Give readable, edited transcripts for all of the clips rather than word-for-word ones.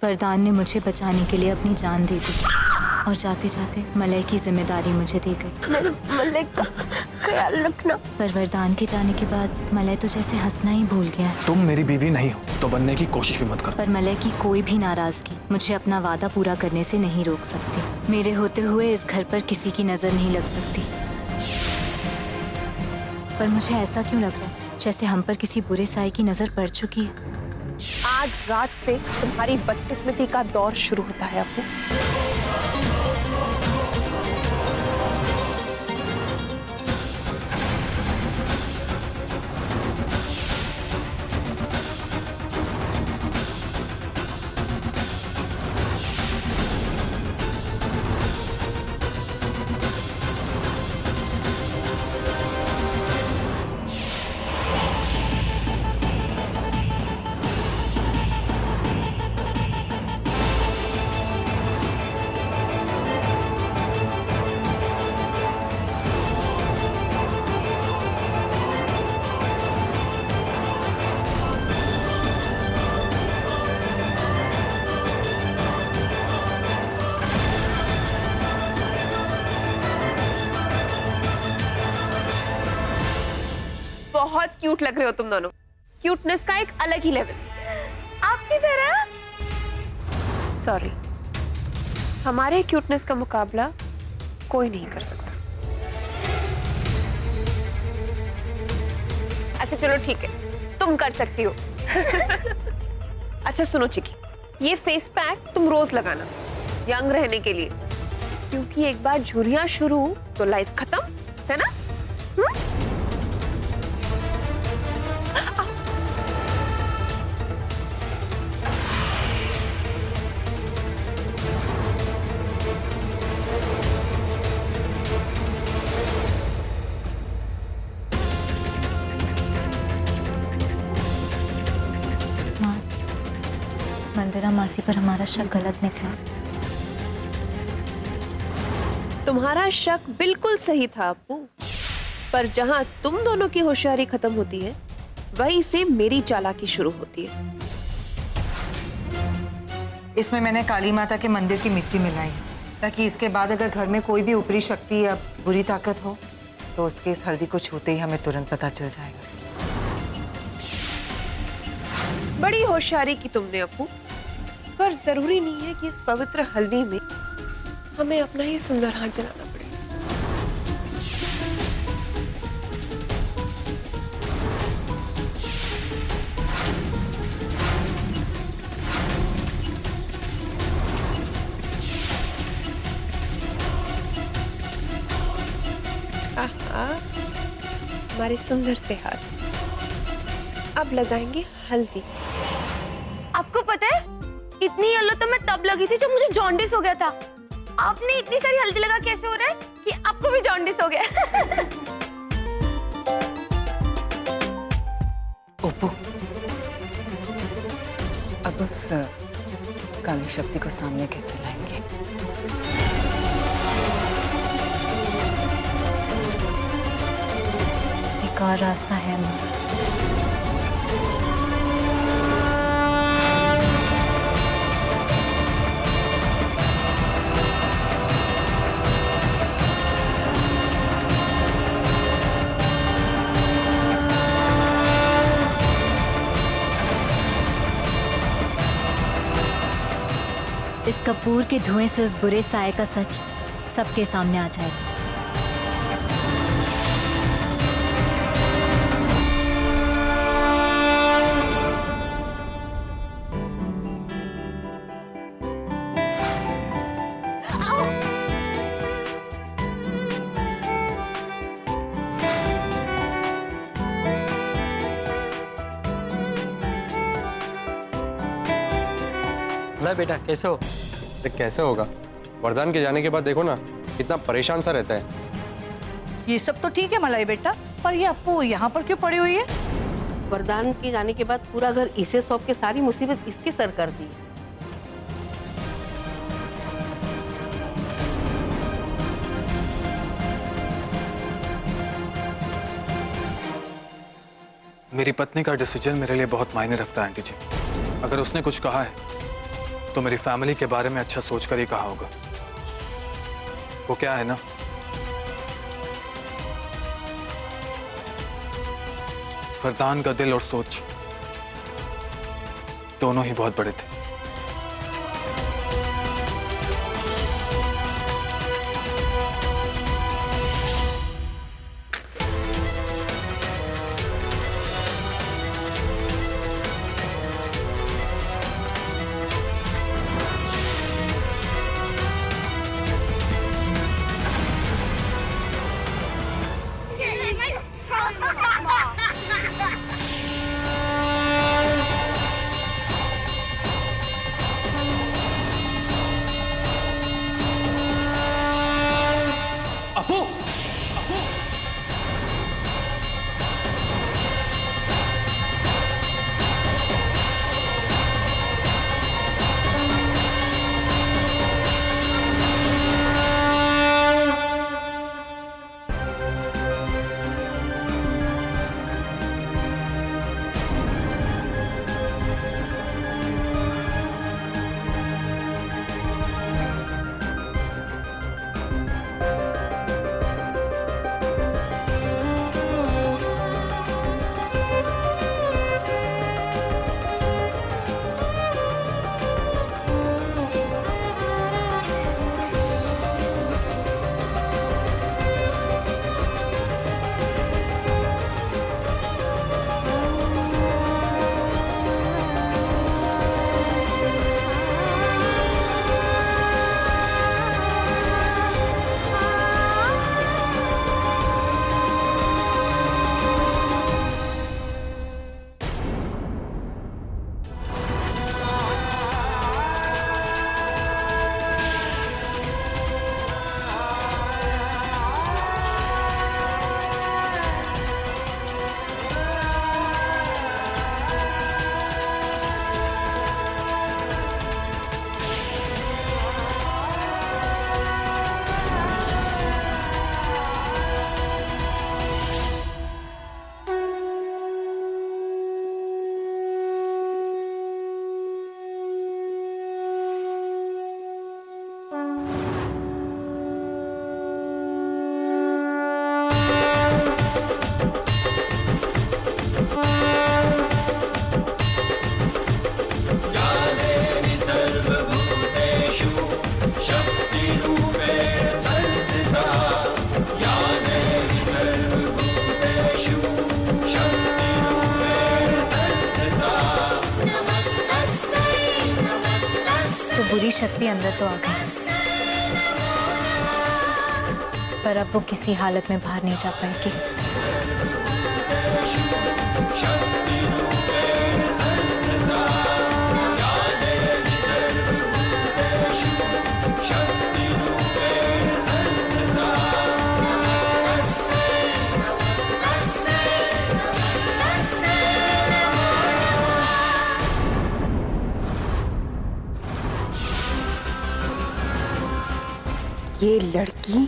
वरदान ने मुझे बचाने के लिए अपनी जान दे दी और जाते जाते मलय की जिम्मेदारी मुझे दी गई। मेरे मलय का ख्याल रखना। पर वरदान के जाने के बाद मलय तो जैसे हंसना ही भूल गया। तुम मेरी बीवी नहीं हो तो बनने की कोशिश भी मत करो। पर मलय की कोई भी नाराजगी मुझे अपना वादा पूरा करने से नहीं रोक सकती। मेरे होते हुए इस घर पर किसी की नजर नहीं लग सकती। पर मुझे ऐसा क्यों लग रहा है जैसे हम पर किसी बुरे साए की नजर पड़ चुकी है। आज रात से तुम्हारी बदकिस्मती का दौर शुरू होता है अपू। बहुत क्यूट लग रहे हो तुम दोनों। क्यूटनेस का एक अलग ही लेवल। आपकी तरह। सॉरी, हमारे क्यूटनेस का मुकाबला कोई नहीं कर सकता। अच्छा चलो ठीक है, तुम कर सकती हो। अच्छा सुनो चिकी, ये फेस पैक तुम रोज लगाना यंग रहने के लिए, क्योंकि एक बार झुर्रियां शुरू तो लाइफ खत्म, है ना? मंदिरा मासी पर हमारा शक गलत निकला। तुम्हारा शक बिल्कुल सही था अप्पू, पर जहां तुम दोनों की होशियारी खत्म होती है वहीं से मेरी चालाकी शुरू होती है। इसमें मैंने काली माता के मंदिर की मिट्टी मिलाई है, ताकि इसके बाद अगर घर में कोई भी ऊपरी शक्ति या बुरी ताकत हो तो उसके इस हल्दी को छूते ही हमें तुरंत पता चल जाएगा। बड़ी होशियारी की तुमने अप्पू, पर जरूरी नहीं है कि इस पवित्र हल्दी में हमें अपना ही सुंदर हाथ जलाना पड़े। आहा, हमारे सुंदर से हाथ। अब लगाएंगे हल्दी। आपको पता है, इतनी येलो तो मैं तब लगी थी जब मुझे जॉन्डिस हो गया था। आपने इतनी सारी हल्दी लगा कैसे हो रहा है कि आपको भी जॉन्डिस हो गया? ओप्पो, अब उस काली शक्ति को सामने कैसे लाएंगे? एक और रास्ता है माँ। इस कपूर के धुएं से उस बुरे साए का सच सबके सामने आ जाएगा। ला बेटा, कैसे हो? तो कैसे होगा, वरदान के जाने के बाद देखो ना कितना परेशान सा रहता है। ये सब तो ठीक है मलाई बेटा, पर ये अप्पू यहाँ पर क्यों पड़ी हुई है? वरदान के जाने के बाद पूरा घर इसे सौंप के सारी मुसीबत इसके सर कर दी। मेरी पत्नी का डिसीजन मेरे लिए बहुत मायने रखता है आंटी जी। अगर उसने कुछ कहा है तो मेरी फैमिली के बारे में अच्छा सोचकर ही कहा होगा। वो क्या है ना, फरदान का दिल और सोच दोनों ही बहुत बड़े थे। अपू, तो बुरी शक्ति अंदर तो आ गई, पर अब वो किसी हालत में बाहर नहीं जा पाएगी। ये लड़की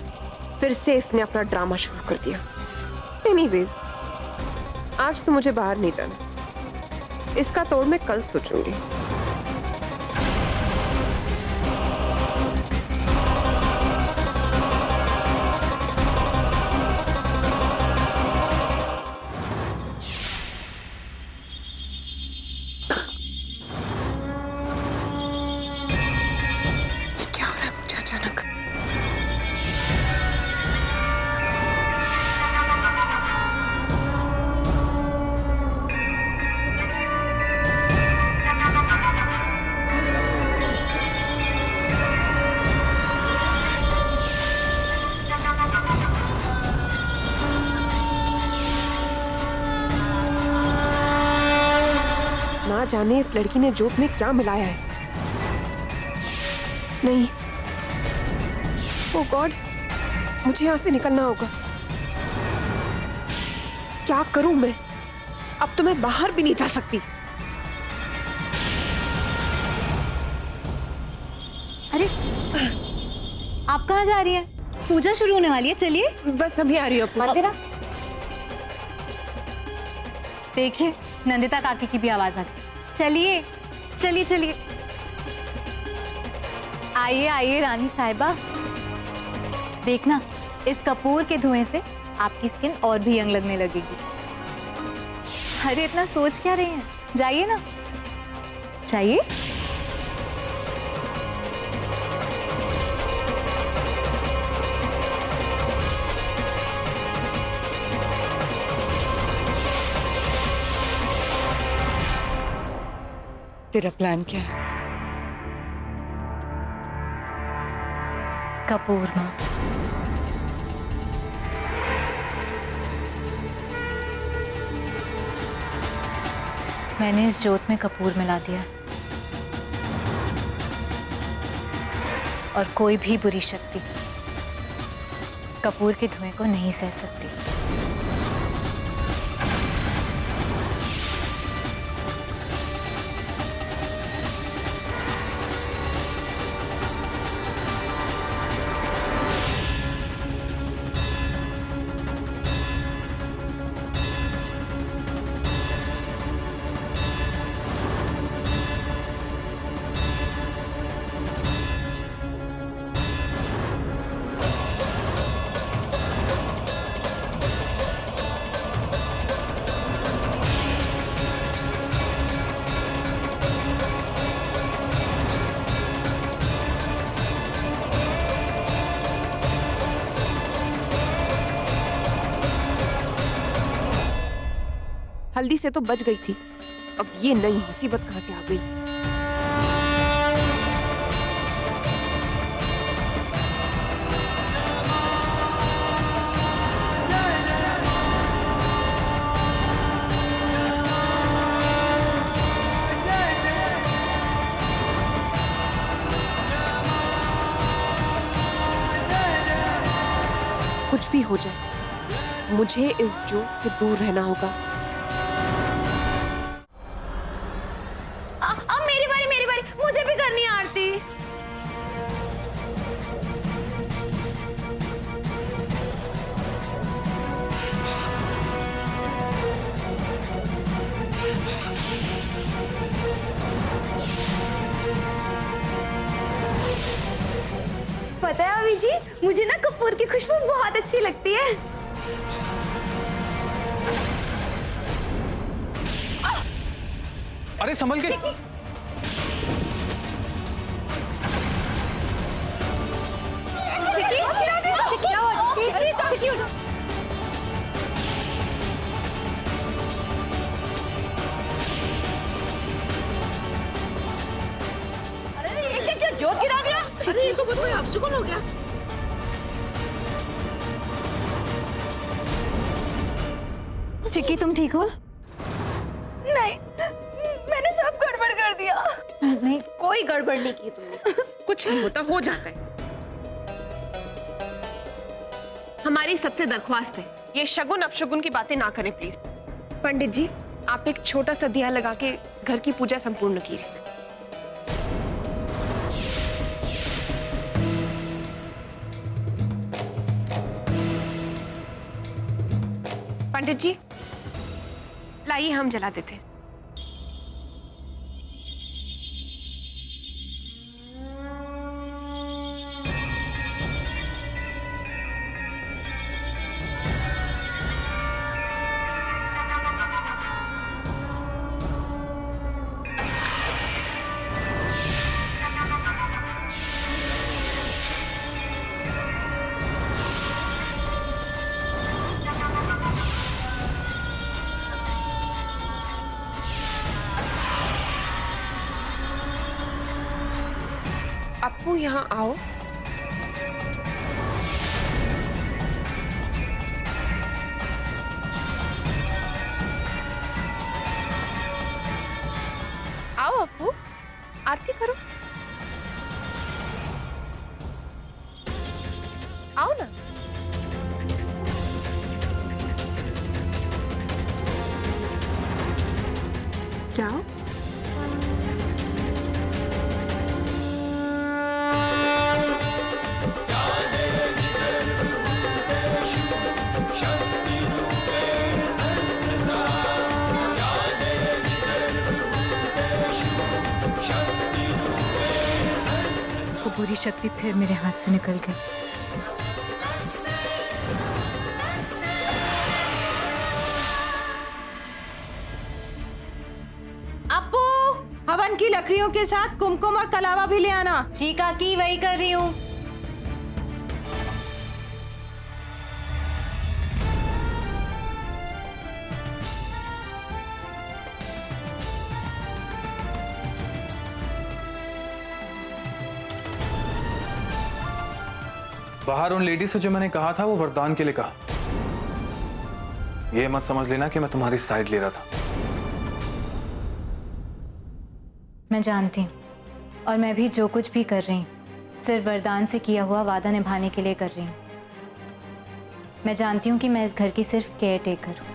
फिर से इसने अपना ड्रामा शुरू कर दिया। एनीवेज, आज तो मुझे बाहर नहीं जाना, इसका तोड़ मैं कल सोचूंगी। क्या हो रहा है मुझे अचानक? ना जाने इस लड़की ने जोत में क्या मिलाया है। नहीं, ओह गॉड, मुझे यहाँ से निकलना होगा। क्या करूं मैं? अब तो मैं बाहर भी नहीं जा सकती। अरे, आप कहाँ जा रही हैं? पूजा शुरू होने वाली है, चलिए। बस अभी आ रही हूँ। मंदिरा, देखिए नंदिता काकी की भी आवाज आ गई। चलिए चलिए चलिए। आइए आइए रानी साहिबा, देखना इस कपूर के धुएं से आपकी स्किन और भी यंग लगने लगेगी। अरे इतना सोच क्या रही हैं, जाइए ना, जाइए। तेरा प्लान क्या है? कपूर माँ, मैंने इस जोत में कपूर मिला दिया और कोई भी बुरी शक्ति कपूर के धुएं को नहीं सह सकती। हल्दी से तो बच गई थी, अब ये नई मुसीबत कहां से आ गई। कुछ भी हो जाए, मुझे इस जोत से दूर रहना होगा। अब मेरी बारी, मुझे भी करनी है आरती। पता है अभी जी, मुझे ना कपूर की खुशबू बहुत अच्छी लगती है। अरे संभल के। जोत गिरा दिया। अरे ये तो कोई अपशगुन हो गया। चिक्की तुम ठीक हो? नहीं, मैंने सब गड़बड़ कर दिया। नहीं, कोई गड़बड़ नहीं की तुमने। कुछ नहीं होता, हो जाता है। हमारी सबसे दरख्वास्त है, ये शगुन अपशगुन की बातें ना करें प्लीज। पंडित जी, आप एक छोटा सा दिया लगा के घर की पूजा संपूर्ण कीजिए। पंडित जी, लाइए हम जला देते हैं। अपू यहाँ आओ। आओ अपू, आरती करो। आओ ना। जाओ। पूरी शक्ति फिर मेरे हाथ से निकल गई। अपू, हवन की लकड़ियों के साथ कुमकुम और कलावा भी ले आना। जी काकी, वही कर रही हूँ। बाहर उन लेडीज से जो मैंने कहा था वो वरदान के लिए कहा। ये मत समझ लेना कि मैं तुम्हारी साइड ले रहा था। मैं जानती हूँ, और मैं भी जो कुछ भी कर रही हूँ सिर्फ वरदान से किया हुआ वादा निभाने के लिए कर रही हूँ। मैं जानती हूँ कि मैं इस घर की सिर्फ केयर टेकर हूँ।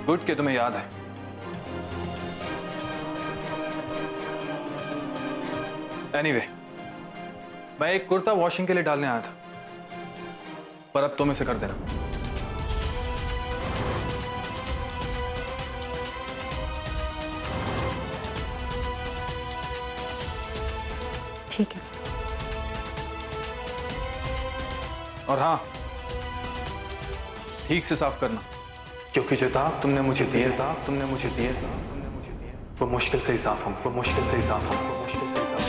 गुड कि तुम्हें याद है। एनीवे, मैं एक कुर्ता वॉशिंग के लिए डालने आया था, पर अब तुम इसे कर देना। ठीक है। और हाँ, ठीक से साफ करना, क्योंकि जो दाग तुमने मुझे दिए वो मुश्किल से ही साफ होंगे, वो मुश्किल से ही साफ होंगे, वो मुश्किल से ही साफ होंगे।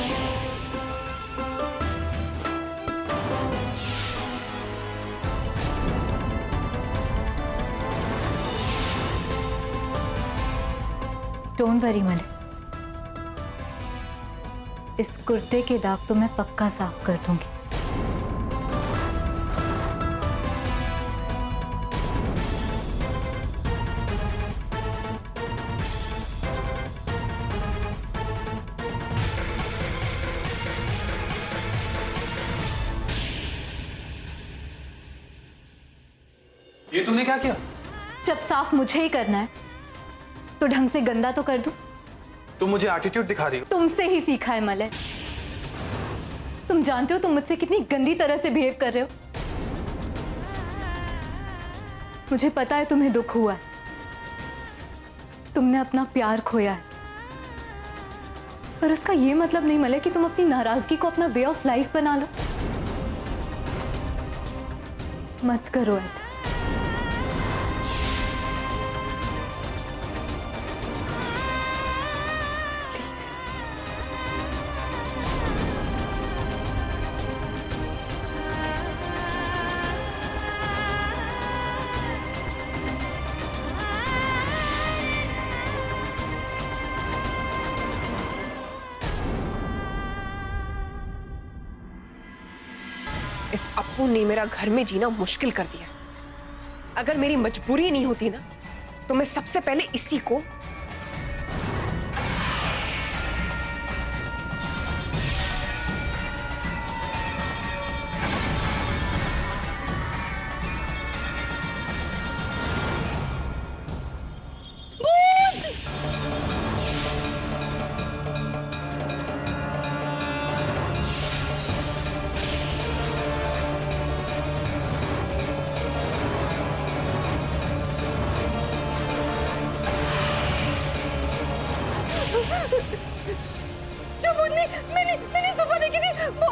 डोंट वरी मलिक, इस कुर्ते के दाग तो मैं पक्का साफ कर दूंगी। ये तुमने क्या किया? जब साफ मुझे ही करना है तो ढंग से गंदा तो कर दूं। तुम मुझे एटीट्यूड दिखा रही हो। तुमसे ही सीखा है मलय। तुम जानते हो तुम मुझसे कितनी गंदी तरह से बिहेव कर रहे हो। मुझे पता है तुम्हें दुख हुआ है, तुमने अपना प्यार खोया है, पर उसका ये मतलब नहीं मलय कि तुम अपनी नाराजगी को अपना वे ऑफ लाइफ बना लो। मत करो ऐसा। इस अप्पू ने मेरा घर में जीना मुश्किल कर दिया। अगर मेरी मजबूरी नहीं होती ना तो मैं सबसे पहले इसी को मैंने सुबह देखी थी, वो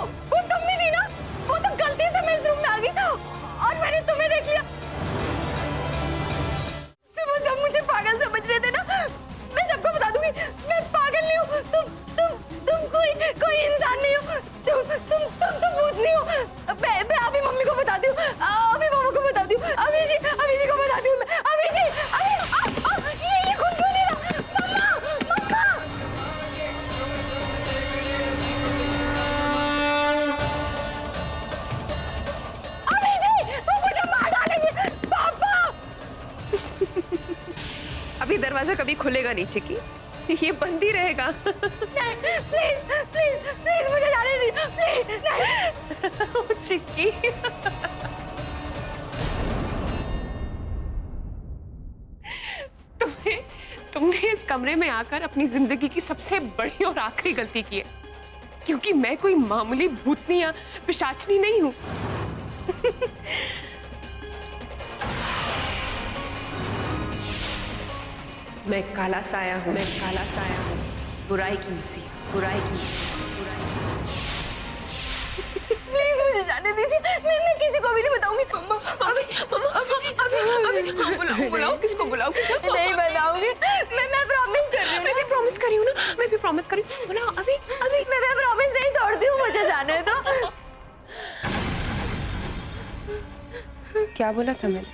तुम भी थी ना? वो तो गलती से मैं इस रूम में आ गई और मैंने तुम्हें देख लिया। सुबह जब मुझे पागल समझ रहे थे ना, मैं सबको बता दूंगी मैं पागल नहीं हूँ। तुम कोई इंसान नहीं हो। तुम तो भूतनी हो। मैं अभी मम्मी को बताती हूँ, अभी मामा को बताती हूँ, अभी जी को बताती हूँ मैं। अभी जी ये खुद क्यों नहीं रहा? मम्मा अभी जी वो मुझे मार डालेंगे। पापा अभी दरवाजा कभी खुलेगा नहीं चिक्की, ये बंद ही रहेगा। नहीं, प्लीज मुझे जाने दीजिए, प्लीज नहीं। चिक्की तुमने इस कमरे में आकर अपनी जिंदगी की सबसे बड़ी और आखिरी गलती की है, क्योंकि मैं कोई मामूली भूतनी या पिशाचनी नहीं हूं। मैं काला साया हूं। बुराई की मसीहा, बुराई की मसीहा, बुराई की प्लीज मुझे जाने दीजिए, मैं किसी को भी नहीं बताऊंगी। मम्मा अभी बुलाओ किसको बुलाओ? नहीं बताऊंगी, मैं प्रॉमिस कर रही हूँ। मैं भी प्रॉमिस करी हूँ ना, मैं भी प्रॉमिस करी हूँ। बुलाओ अभी अभी। मैं प्रॉमिस नहीं तोड़ती हूँ, मुझे जाने दो। क्या बोला था मैंने?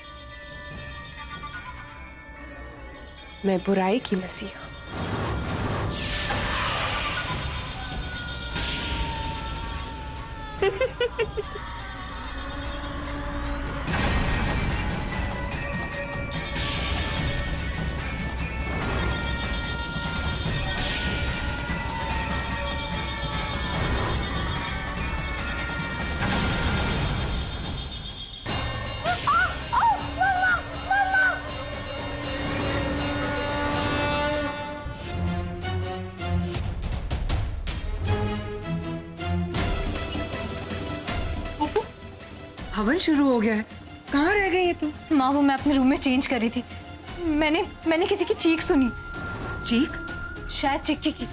मैं बुराई की मसीहा। हवन शुरू हो गया है। कहाँ रह गई है तू? माँ, वो मैं अपने रूम में चेंज कर रही थी। मैंने किसी की चीख सुनी। चीख? शायद चिक्की की।